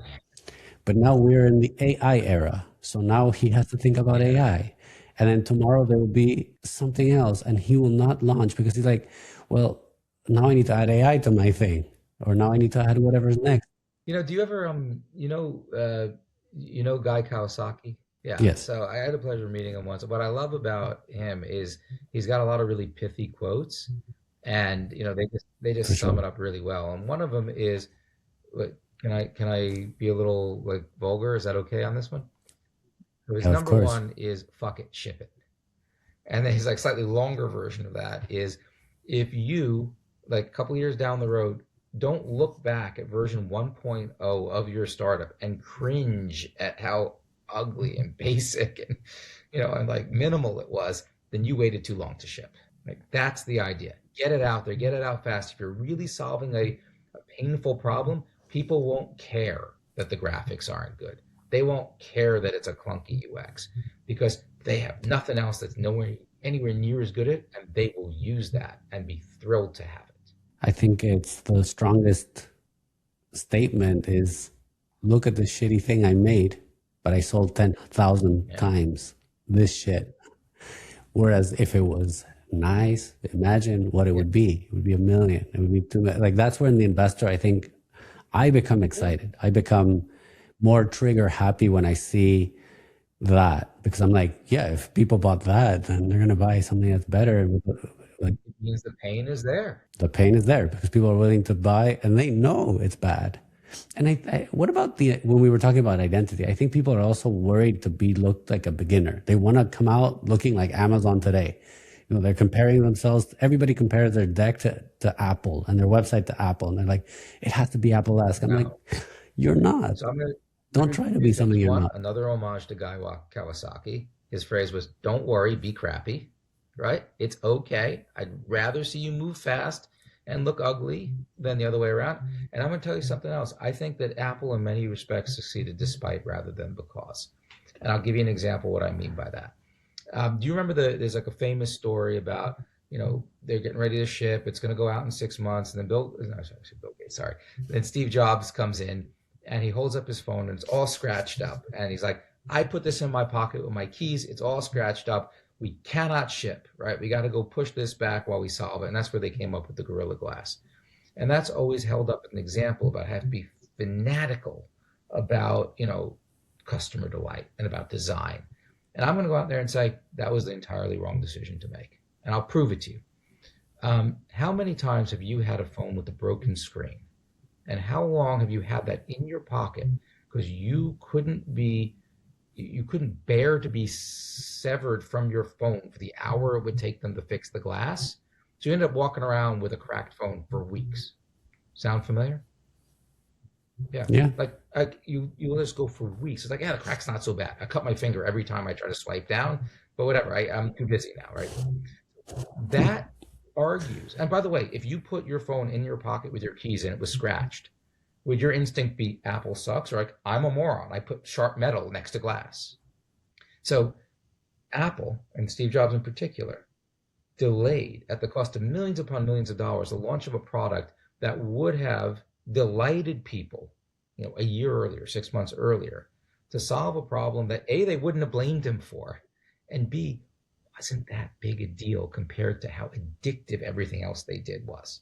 But now we're in the AI era. So now he has to think about AI. And then tomorrow there will be something else and he will not launch because he's like, well, now I need to add AI to my thing. Or now I need to add whatever's next. Do you ever, Guy Kawasaki? Yeah. Yes. So I had the pleasure of meeting him once. What I love about him is he's got a lot of really pithy quotes and, they just sum it up really well. And one of them is, can I be a little like vulgar? Is that okay on this one? So his number one is fuck it, ship it. And then his like slightly longer version of that is if you like a couple years down the road, don't look back at version 1.0 of your startup and cringe at how ugly and basic and, and like minimal it was, then you waited too long to ship. Like that's the idea. Get it out there, get it out fast. If you're really solving a painful problem, people won't care that the graphics aren't good. They won't care that it's a clunky UX because they have nothing else that's anywhere near as good at it, and they will use that and be thrilled to have it. I think it's the strongest statement is, look at the shitty thing I made, but I sold 10,000 times this shit. Whereas if it was nice, imagine what it would be. It would be 1 million. It would be 2 million. Like that's when the investor, I think, I become excited. I become more trigger happy when I see that because I'm like, yeah, if people bought that, then they're going to buy something that's better. Like, it means the pain is there. The pain is there because people are willing to buy and they know it's bad. And what about when we were talking about identity? I think people are also worried to looked like a beginner. They want to come out looking like Amazon today. They're comparing themselves. Everybody compares their deck to Apple and their website to Apple. And they're like, it has to be Apple-esque. I'm like, you're not. So Don't try to be something you're not. Another homage to Guy Kawasaki. His phrase was, don't worry, be crappy, right? It's okay. I'd rather see you move fast and look ugly than the other way around. And I'm going to tell you something else. I think that Apple in many respects succeeded despite rather than because. And I'll give you an example of what I mean by that. Do you remember there's like a famous story about, they're getting ready to ship. It's going to go out in 6 months. And then Bill Gates, sorry. Then Steve Jobs comes in and he holds up his phone and it's all scratched up. And he's like, I put this in my pocket with my keys. It's all scratched up. We cannot ship, right? We got to go push this back while we solve it. And that's where they came up with the Gorilla Glass. And that's always held up as an example about how to be fanatical about, customer delight and about design. And I'm going to go out there and say that was the entirely wrong decision to make. And I'll prove it to you. How many times have you had a phone with a broken screen? And how long have you had that in your pocket because you couldn't bear to be severed from your phone for the hour it would take them to fix the glass? So you end up walking around with a cracked phone for weeks. Sound familiar? Yeah. Like you just go for weeks. It's like, the crack's not so bad. I cut my finger every time I try to swipe down, but whatever. I'm too busy now, right? That argues. And by the way, if you put your phone in your pocket with your keys and it was scratched, would your instinct be Apple sucks or like I'm a moron? I put sharp metal next to glass. So Apple and Steve Jobs in particular delayed at the cost of millions upon millions of dollars the launch of a product that would have delighted people, a year earlier, 6 months earlier, to solve a problem that A, they wouldn't have blamed him for, and B, wasn't that big a deal compared to how addictive everything else they did was.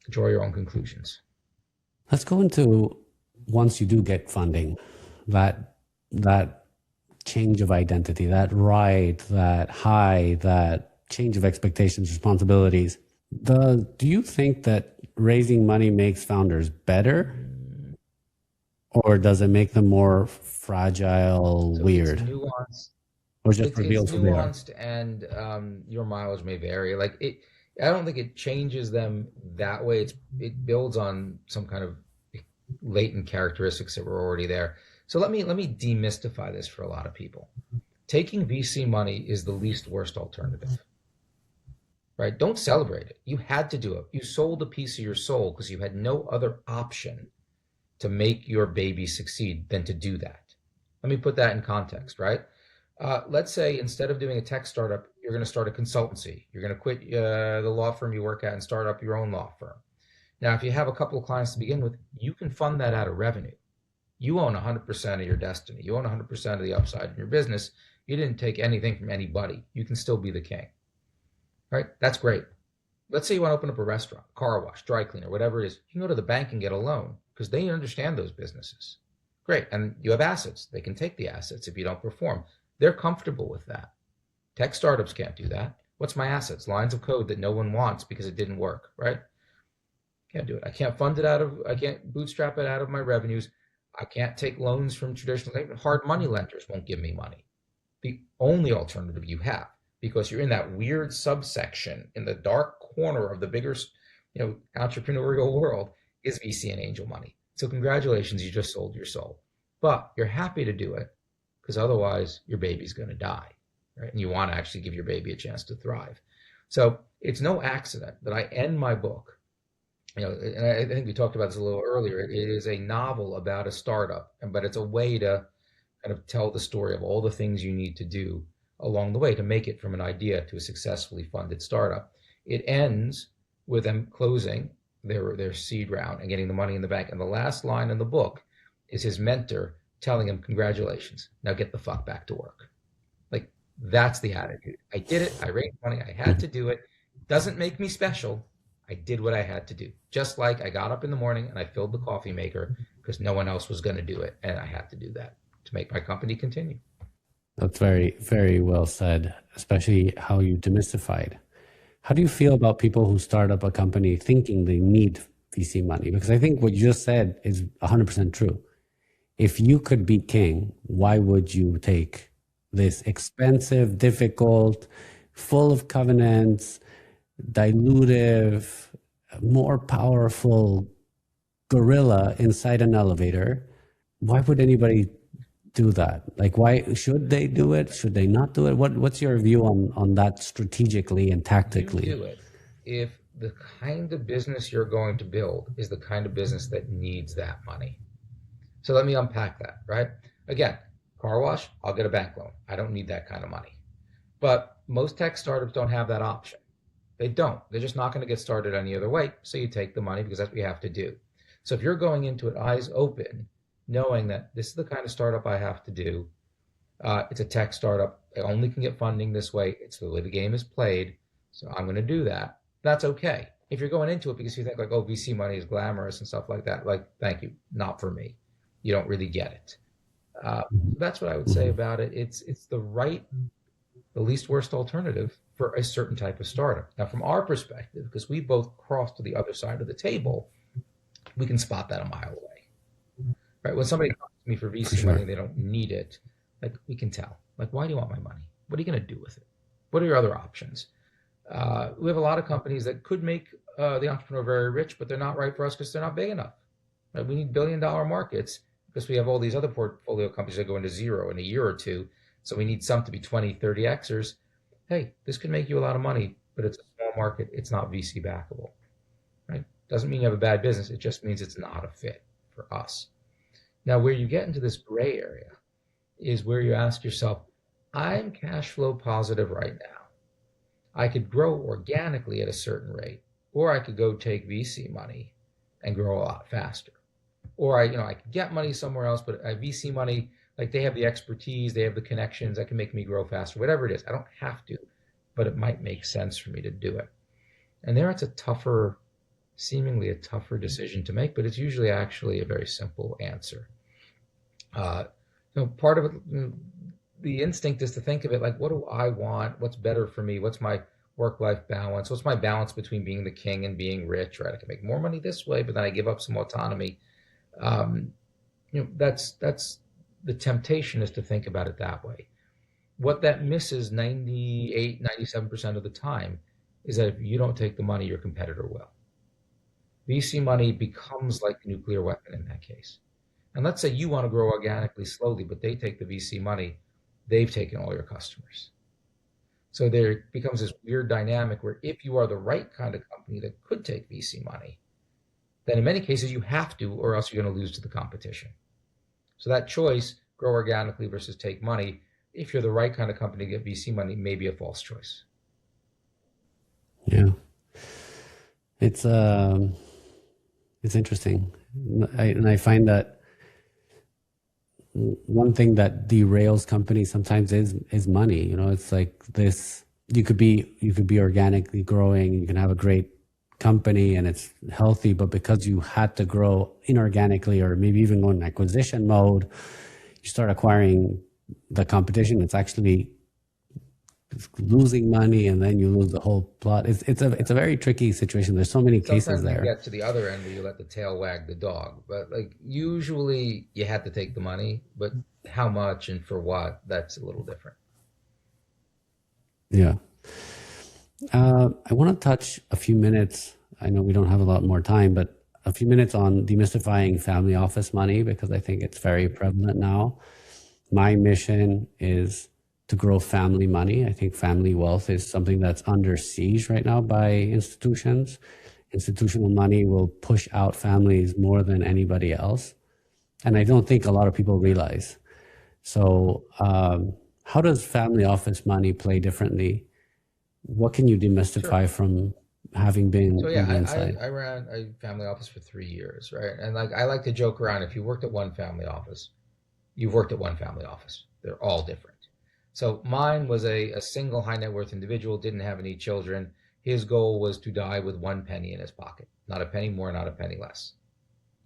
Draw your own conclusions. Let's go into, once you do get funding, that change of identity, that that high, that change of expectations, responsibilities. Do you think that raising money makes founders better, or does it make them more fragile, weird? It's nuanced. Or just reveals who they are? It's nuanced, and your mileage may vary. I don't think it changes them that way. It builds on some kind of latent characteristics that were already there. So let me demystify this for a lot of people. Taking VC money is the least worst alternative. Right? Don't celebrate it. You had to do it. You sold a piece of your soul because you had no other option to make your baby succeed than to do that. Let me put that in context, right? Let's say instead of doing a tech startup, you're going to start a consultancy. You're going to quit the law firm you work at and start up your own law firm. Now, if you have a couple of clients to begin with, you can fund that out of revenue. You own 100% of your destiny. You own 100% of the upside in your business. You didn't take anything from anybody. You can still be the king. Right? That's great. Let's say you want to open up a restaurant, car wash, dry cleaner, whatever it is. You can go to the bank and get a loan because they understand those businesses. Great. And you have assets. They can take the assets if you don't perform. They're comfortable with that. Tech startups can't do that. What's my assets? Lines of code that no one wants because it didn't work, right? Can't do it. I can't I can't bootstrap it out of my revenues. I can't take loans from traditional, hard money lenders won't give me money. The only alternative you have, because you're in that weird subsection in the dark corner of the bigger, entrepreneurial world, is VC and angel money. So congratulations, you just sold your soul. But you're happy to do it because otherwise your baby's going to die, right? And you want to actually give your baby a chance to thrive. So it's no accident that I end my book, and I think we talked about this a little earlier. It is a novel about a startup, but it's a way to kind of tell the story of all the things you need to do along the way to make it from an idea to a successfully funded startup. It ends with them closing their seed round and getting the money in the bank. And the last line in the book is his mentor telling him, congratulations, now get the fuck back to work. Like, that's the attitude. I did it. I raised money. I had to do it. Doesn't make me special. I did what I had to do. Just like I got up in the morning and I filled the coffee maker because no one else was going to do it. And I had to do that to make my company continue. That's very, very well said, especially how you demystified. How do you feel about people who start up a company thinking they need VC money? Because I think what you just said is 100% true. If you could be king, why would you take this expensive, difficult, full of covenants, dilutive, more powerful gorilla inside an elevator? Why would anybody do that? Like, why should they do it? Should they not do it? What's your view on that strategically and tactically? You do it if the kind of business you're going to build is the kind of business that needs that money. So let me unpack that, right? Again, car wash, I'll get a bank loan. I don't need that kind of money. But most tech startups don't have that option. They don't. They're just not going to get started any other way. So you take the money because that's what you have to do. So if you're going into it eyes open, knowing that this is the kind of startup I have to do, it's a tech startup. I only can get funding this way. It's the way the game is played. So I'm going to do that. That's okay. If you're going into it because you think like, oh, VC money is glamorous and stuff like that, like, thank you, not for me. You don't really get it. That's what I would say about it. It's the least worst alternative for a certain type of startup. Now, from our perspective, because we both crossed to the other side of the table, we can spot that a mile away. Right? When somebody comes to me for VC money, they don't need it. Like, we can tell. Like, why do you want my money? What are you going to do with it? What are your other options? We have a lot of companies that could make the entrepreneur very rich, but they're not right for us because they're not big enough. Right? We need billion-dollar markets because we have all these other portfolio companies that go into zero in a year or two. So we need some to be 20, 30Xers. Hey, this could make you a lot of money, but it's a small market. It's not VC backable. Right? Doesn't mean you have a bad business. It just means it's not a fit for us. Now, where you get into this gray area is where you ask yourself, I'm cash flow positive right now. I could grow organically at a certain rate, or I could go take VC money and grow a lot faster. Or I could get money somewhere else, but VC money, like they have the expertise, they have the connections that can make me grow faster, whatever it is. I don't have to, but it might make sense for me to do it. And there it's seemingly a tougher decision to make, but it's usually actually a very simple answer. Part of it, the instinct is to think of it like, what do I want? What's better for me? What's my work-life balance? What's my balance between being the king and being rich, right? I can make more money this way, but then I give up some autonomy. That's the temptation is to think about it that way. What that misses 98, 97% of the time is that if you don't take the money, your competitor will. VC money becomes like a nuclear weapon in that case. And let's say you want to grow organically slowly, but they take the VC money, they've taken all your customers. So there becomes this weird dynamic where if you are the right kind of company that could take VC money, then in many cases you have to, or else you're going to lose to the competition. So that choice, grow organically versus take money, if you're the right kind of company to get VC money, may be a false choice. Yeah. It's interesting. I find that one thing that derails companies sometimes is money. It's like this, you could be organically growing, you can have a great company and it's healthy, but because you had to grow inorganically or maybe even go in acquisition mode, you start acquiring the competition. It's actually losing money, and then you lose the whole plot. It's a very tricky situation. There's so many cases there. Sometimes you get to the other end where you let the tail wag the dog, but like usually you had to take the money, but how much and for what, that's a little different. Yeah. I want to touch a few minutes. I know we don't have a lot more time, but a few minutes on demystifying family office money, because I think it's very prevalent now. My mission is to grow family money. I think family wealth is something that's under siege right now by institutions. Institutional money will push out families more than anybody else. And I don't think a lot of people realize. So how does family office money play differently? What can you demystify from having been So yeah, on the inside? I ran a family office for 3 years, right? And like I like to joke around, if you worked at one family office, you've worked at one family office. They're all different. So mine was a single high net worth individual, didn't have any children. His goal was to die with 1 penny in his pocket, not a penny more, not a penny less.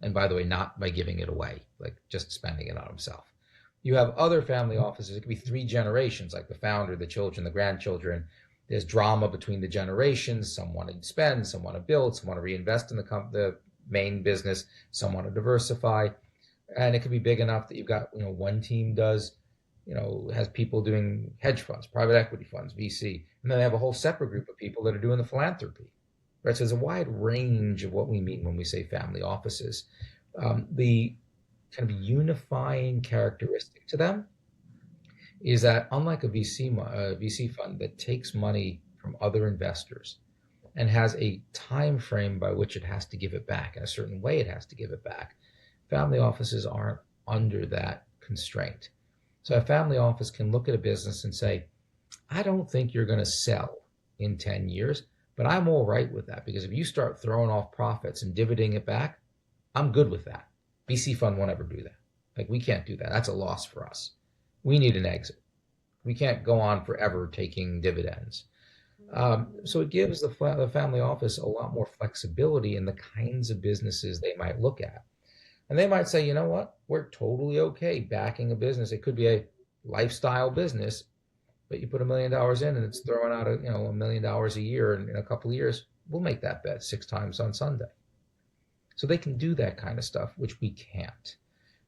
And by the way, not by giving it away, like just spending it on himself. You have other family offices, it could be 3 generations, like the founder, the children, the grandchildren. There's drama between the generations. Some want to spend, some want to build, some want to reinvest in the main business. Some want to diversify, and it could be big enough that you've got, one team does, has people doing hedge funds, private equity funds, VC, and then they have a whole separate group of people that are doing the philanthropy, right? So there's a wide range of what we mean when we say family offices. The kind of unifying characteristic to them is that, unlike a VC fund that takes money from other investors and has a time frame by which it has to give it back, in a certain way it has to give it back, family offices aren't under that constraint. So a family office can look at a business and say, I don't think you're going to sell in 10 years, but I'm all right with that, because if you start throwing off profits and dividending it back, I'm good with that. VC fund won't ever do that. Like, we can't do that. That's a loss for us. We need an exit. We can't go on forever taking dividends. So it gives the family office a lot more flexibility in the kinds of businesses they might look at. And they might say, you know what, we're totally okay backing a business. It could be a lifestyle business, but you put $1 million in and it's throwing out $1 million a year in a couple of years. We'll make that bet 6 times on Sunday. So they can do that kind of stuff, which we can't.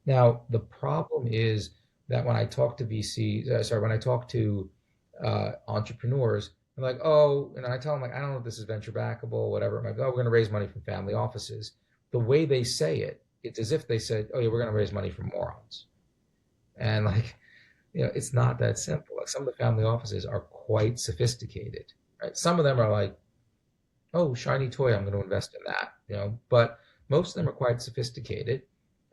Now, the problem is that when I talk to when I talk to entrepreneurs, I'm like, I tell them, like, I don't know if this is venture backable, whatever. I'm like, we're going to raise money from family offices. The way they say it, it's as if they said, yeah, we're going to raise money from morons. And it's not that simple. Like, some of the family offices are quite sophisticated, right? Some of them are like, shiny toy, I'm going to invest in that, but most of them are quite sophisticated,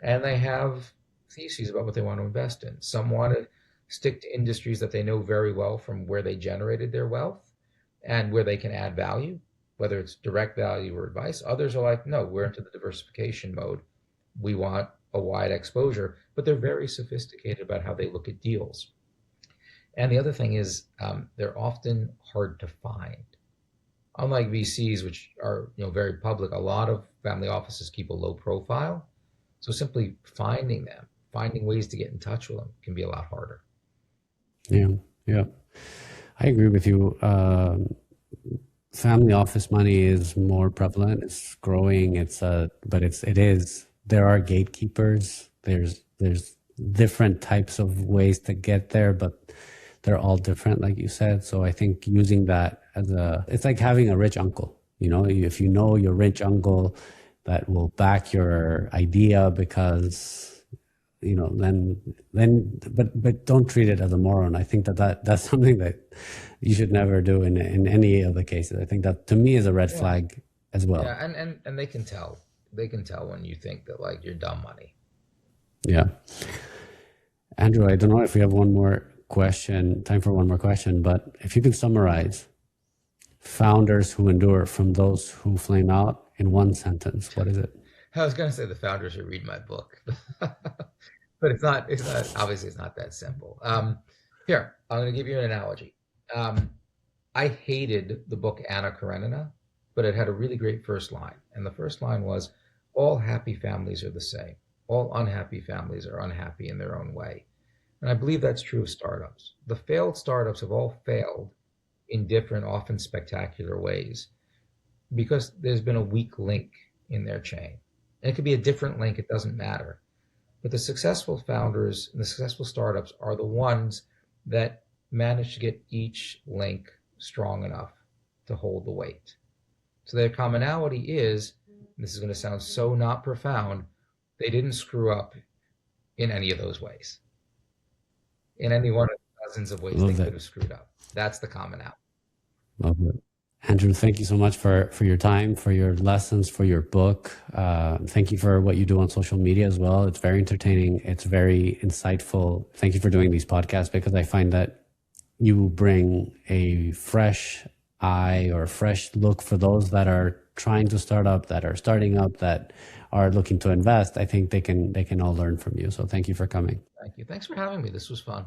and they have theses about what they want to invest in. Some want to stick to industries that they know very well from where they generated their wealth and where they can add value, whether it's direct value or advice. Others are like, no, we're into the diversification mode. We want a wide exposure, but they're very sophisticated about how they look at deals. And the other thing is, they're often hard to find. Unlike VCs, which are very public, a lot of family offices keep a low profile. So simply finding ways to get in touch with them can be a lot harder. Yeah, I agree with you. Family office money is more prevalent. It's growing. There are gatekeepers. There's different types of ways to get there, but they're all different, like you said. So I think using that it's like having a rich uncle. If you know your rich uncle that will back your idea, because but don't treat it as a moron. I think that's something that you should never do in any of the cases. I think that, to me, is a red flag as well. Yeah, and they can tell. They can tell when you think that, like, you're dumb money. Yeah. Andrew, I don't know if we have time for one more question, but if you could summarize founders who endure from those who flame out in one sentence, what is it? I was going to say the founders who read my book, but it's not, obviously it's not that simple. Here, I'm going to give you an analogy. I hated the book Anna Karenina, but it had a really great first line. And the first line was, all happy families are the same. All unhappy families are unhappy in their own way. And I believe that's true of startups. The failed startups have all failed in different, often spectacular ways, because there's been a weak link in their chain. And it could be a different link, it doesn't matter. But the successful founders and the successful startups are the ones that manage to get each link strong enough to hold the weight. So their commonality is, and this is going to sound so not profound, they didn't screw up in any of those ways. In any one of the dozens of ways they could have screwed up. That's the commonality. Love it. Andrew, thank you so much for your time, for your lessons, for your book. Thank you for what you do on social media as well. It's very entertaining. It's very insightful. Thank you for doing these podcasts, because I find that you bring a fresh eye or a fresh look for those that are trying to start up, that are starting up, that are looking to invest. I think they can all learn from you. So thank you for coming. Thank you. Thanks for having me. This was fun.